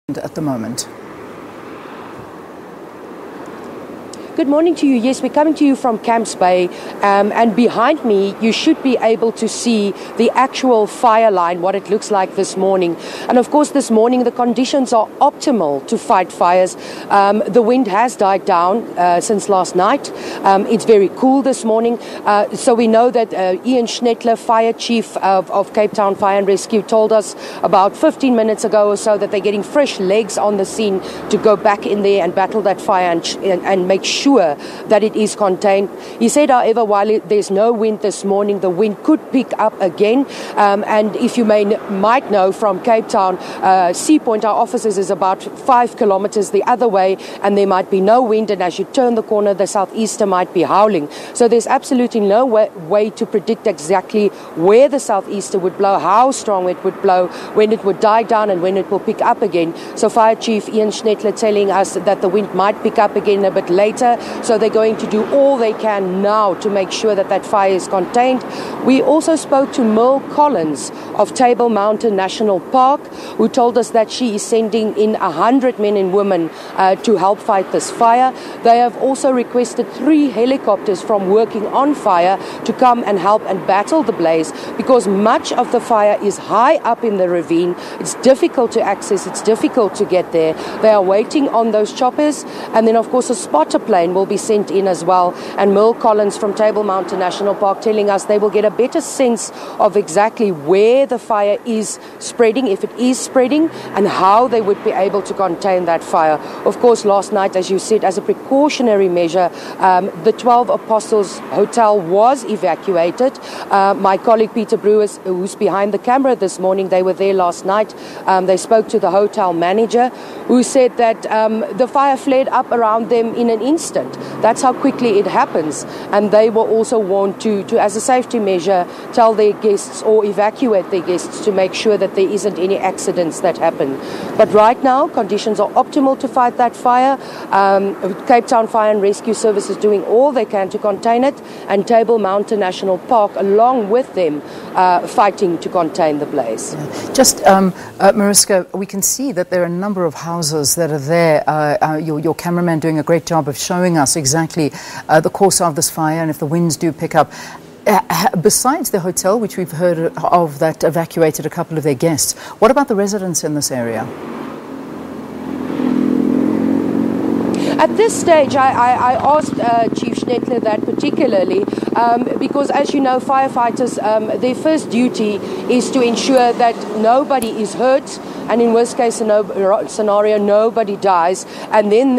at the moment. Good morning to you. Yes, we're coming to you from Camps Bay, and behind me you should be able to see the actual fire line, what it looks like this morning. And of course this morning the conditions are optimal to fight fires. The wind has died down since last night. It's very cool this morning, so we know that Ian Schnettler, Fire Chief of Cape Town Fire and Rescue, told us about 15 minutes ago or so that they're getting fresh legs on the scene to go back in there and battle that fire and make sure that it is contained. He said, however, while there's no wind this morning, the wind could pick up again. And if you might know, from Cape Town, Sea Point, our offices is about 5 kilometers the other way, and there might be no wind. And as you turn the corner, the southeaster might be howling. So there's absolutely no way to predict exactly where the southeaster would blow, how strong it would blow, when it would die down, and when it will pick up again. So Fire Chief Ian Schnettler telling us that the wind might pick up again a bit later. So they're going to do all they can now to make sure that that fire is contained. We also spoke to Merle Collins of Table Mountain National Park, who told us that she is sending in 100 men and women to help fight this fire. They have also requested 3 helicopters from Working on Fire to come and help and battle the blaze, because much of the fire is high up in the ravine. It's difficult to access, it's difficult to get there. They are waiting on those choppers, and then of course a spotter plane will be sent in as well. And Merle Collins from Table Mountain National Park telling us they will get a better sense of exactly where the fire is spreading, if it is spreading, and how they would be able to contain that fire. Of course, last night, as you said, as a precautionary measure, the 12 Apostles Hotel was evacuated. My colleague Peter Brewers, who's behind the camera this morning, they were there last night. They spoke to the hotel manager, who said that the fire flared up around them in an instant. That's how quickly it happens, and they were also warned to as a safety measure, tell their guests or evacuate their guests to make sure that there isn't any accidents that happen. But right now conditions are optimal to fight that fire. Cape Town Fire and Rescue Service is doing all they can to contain it, and Table Mountain National Park along with them fighting to contain the blaze. Yeah. Just Mariska, we can see that there are a number of houses that are there. Your cameraman doing a great job of showing us exactly the course of this fire, and if the winds do pick up. Besides the hotel, which we've heard of, that evacuated a couple of their guests, what about the residents in this area? At this stage, I asked Chief Schnettler that particularly because, as you know, firefighters, their first duty is to ensure that nobody is hurt, and in worst case scenario, nobody dies. And then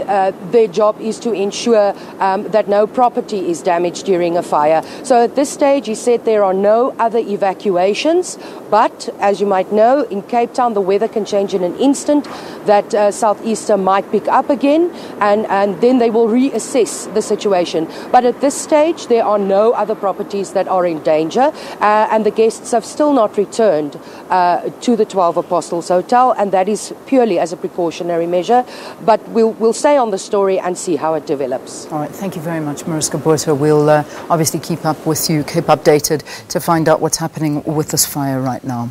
their job is to ensure that no property is damaged during a fire. So at this stage, he said there are no other evacuations. But as you might know, in Cape Town, the weather can change in an instant. That southeaster might pick up again, and then they will reassess the situation. But at this stage, there are no other properties that are in danger, and the guests have still not returned to the 12 Apostles Hotel, and that is purely as a precautionary measure. But we'll stay on the story and see how it develops. All right, thank you very much, Mariska Botha. We'll obviously keep up with you, keep updated to find out what's happening with this fire right now.